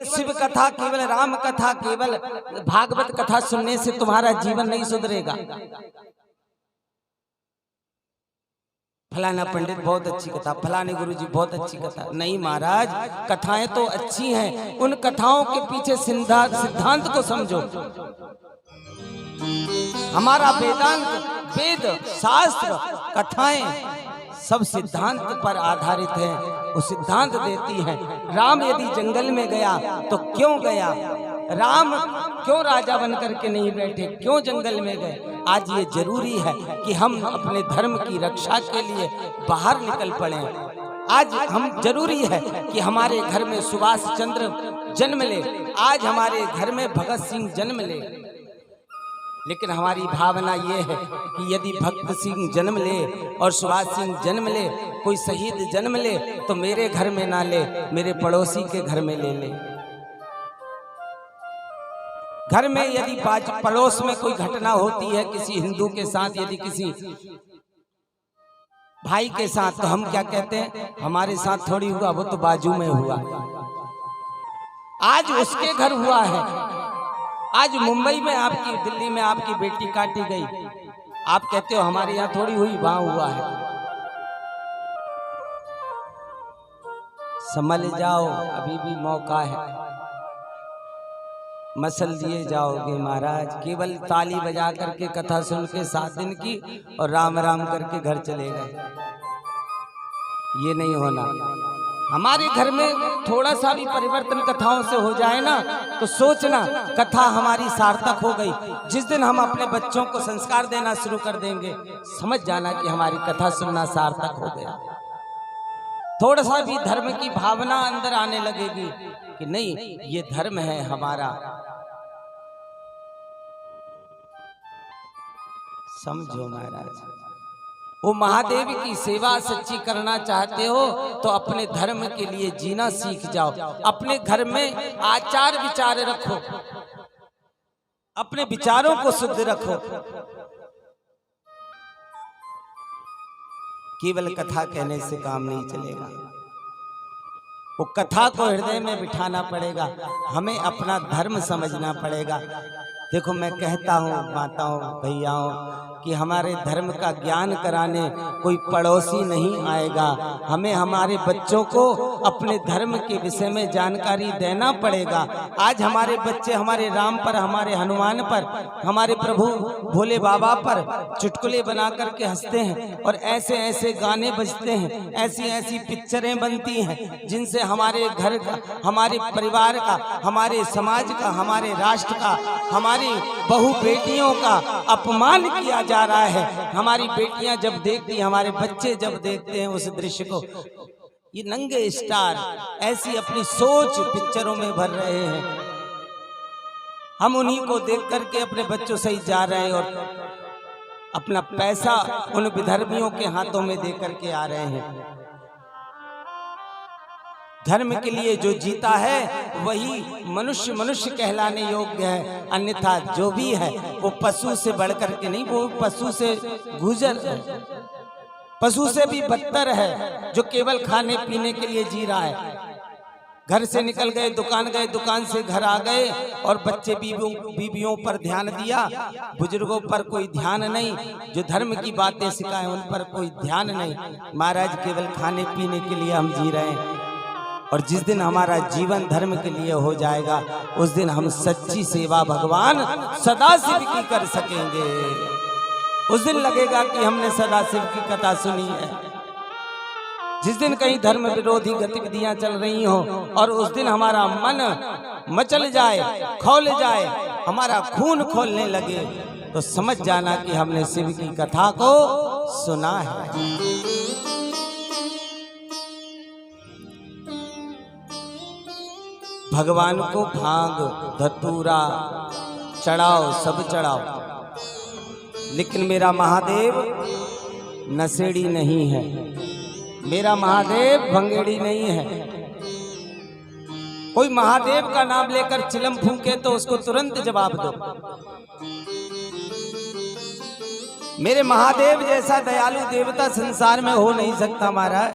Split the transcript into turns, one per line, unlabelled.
शिव कथा, केवल राम कथा, केवल भागवत कथा सुनने से तुम्हारा जीवन नहीं सुधरेगा। फलाना पंडित बहुत अच्छी कथा, फलाने गुरुजी बहुत अच्छी कथा। नहीं महाराज, कथाएं तो अच्छी हैं, उन कथाओं के पीछे सिद्धांत को समझो। हमारा वेदांत, वेद, शास्त्र, कथाएं सब सिद्धांत पर आधारित हैं, वो सिद्धांत देती हैं। राम यदि जंगल में गया तो क्यों गया, राम क्यों राजा बनकर के नहीं बैठे, क्यों जंगल में गए। आज ये जरूरी है कि हम अपने धर्म की रक्षा के लिए बाहर निकल पड़े। आज हम जरूरी है कि हमारे घर में सुभाष चंद्र जन्म ले, आज हमारे घर में भगत सिंह जन्म ले। लेकिन हमारी भावना ये है कि यदि भगत सिंह जन्म ले और सुभाष सिंह जन्म ले, कोई शहीद जन्म ले, तो मेरे घर में ना ले, मेरे पड़ोसी के घर में ले ले। घर में यदि पड़ोस में कोई घटना होती है किसी हिंदू के साथ, यदि किसी भाई के साथ, तो हम क्या कहते हैं, हमारे साथ थोड़ी हुआ, वो तो बाजू में हुआ। आज उसके घर हुआ है। आज मुंबई में आपकी, दिल्ली में आपकी बेटी काटी गई, आप कहते हो हमारे यहाँ थोड़ी हुई, वहां हुआ है। संभल जाओ, अभी भी मौका है, मसल दिए जाओगे महाराज। केवल ताली बजा करके कथा सुन के 7 दिन की और राम राम करके घर चले गए, ये नहीं होना। हमारे घर में थोड़ा सा भी परिवर्तन कथाओं से हो जाए ना, तो सोचना कथा हमारी सार्थक हो गई। जिस दिन हम अपने बच्चों को संस्कार देना शुरू कर देंगे, समझ जाना कि हमारी कथा सुनना सार्थक हो गया। थोड़ा सा भी धर्म की भावना अंदर आने लगेगी कि नहीं, ये धर्म है हमारा। समझो महाराज, वो महादेव की सेवा सच्ची करना चाहते हो तो अपने धर्म के लिए जीना सीख जाओ। अपने घर में आचार विचार रखो, अपने विचारों को शुद्ध रखो। केवल कथा कहने से काम नहीं चलेगा, वो कथा को हृदय में बिठाना पड़ेगा। हमें अपना धर्म समझना पड़ेगा। देखो, मैं कहता हूँ माताओं भैयाओं कि हमारे धर्म का ज्ञान कराने कोई पड़ोसी नहीं आएगा। हमें हमारे बच्चों को अपने धर्म के विषय में जानकारी देना पड़ेगा। आज हमारे बच्चे हमारे राम पर, हमारे हनुमान पर, हमारे प्रभु भोले बाबा पर चुटकुले बना करके हंसते हैं, और ऐसे ऐसे गाने बजते हैं, ऐसी ऐसी पिक्चरें बनती हैं जिनसे हमारे घर का, हमारे परिवार का, हमारे समाज का, हमारे राष्ट्र का, हमारी बहू बेटियों का अपमान किया जा रहा है। हमारी बेटियां जब देखती, हमारे बच्चे जब देखते हैं उस दृश्य को, ये नंगे स्टार ऐसी अपनी सोच पिक्चरों में भर रहे हैं। हम उन्हीं को देख करके अपने बच्चों से ही जा रहे हैं और अपना पैसा उन विधर्मियों के हाथों में दे करके आ रहे हैं। धर्म के लिए जो जीता है वही मनुष्य मनुष्य कहलाने योग्य है, अन्यथा जो भी है वो पशु से बढ़कर के नहीं, वो पशु से गुजर है, पशु से भी बदतर है, जो केवल खाने पीने के लिए जी रहा है। घर से निकल गए, दुकान गए, दुकान से घर आ गए, और बच्चे बीवियों पर ध्यान दिया, बुजुर्गों पर कोई ध्यान नहीं, जो धर्म की बातें सिखाए उन पर कोई ध्यान नहीं। महाराज, केवल खाने पीने के लिए हम जी रहे हैं, और जिस दिन हमारा जीवन धर्म के लिए हो जाएगा, उस दिन हम सच्ची सेवा भगवान सदाशिव की कर सकेंगे। उस दिन लगेगा कि हमने सदाशिव की कथा सुनी है। जिस दिन कहीं धर्म विरोधी गतिविधियां चल रही हो और उस दिन हमारा मन मचल जाए, खौल जाए, हमारा खून खोलने लगे, तो समझ जाना कि हमने शिव की कथा को सुना है। भगवान को भांग धतूरा चढ़ाओ, सब चढ़ाओ, लेकिन मेरा महादेव नशेड़ी नहीं है, मेरा महादेव भंगेड़ी नहीं है। कोई महादेव का नाम लेकर चिलम फूंके तो उसको तुरंत जवाब दो। मेरे महादेव जैसा दयालु देवता संसार में हो नहीं सकता महाराज।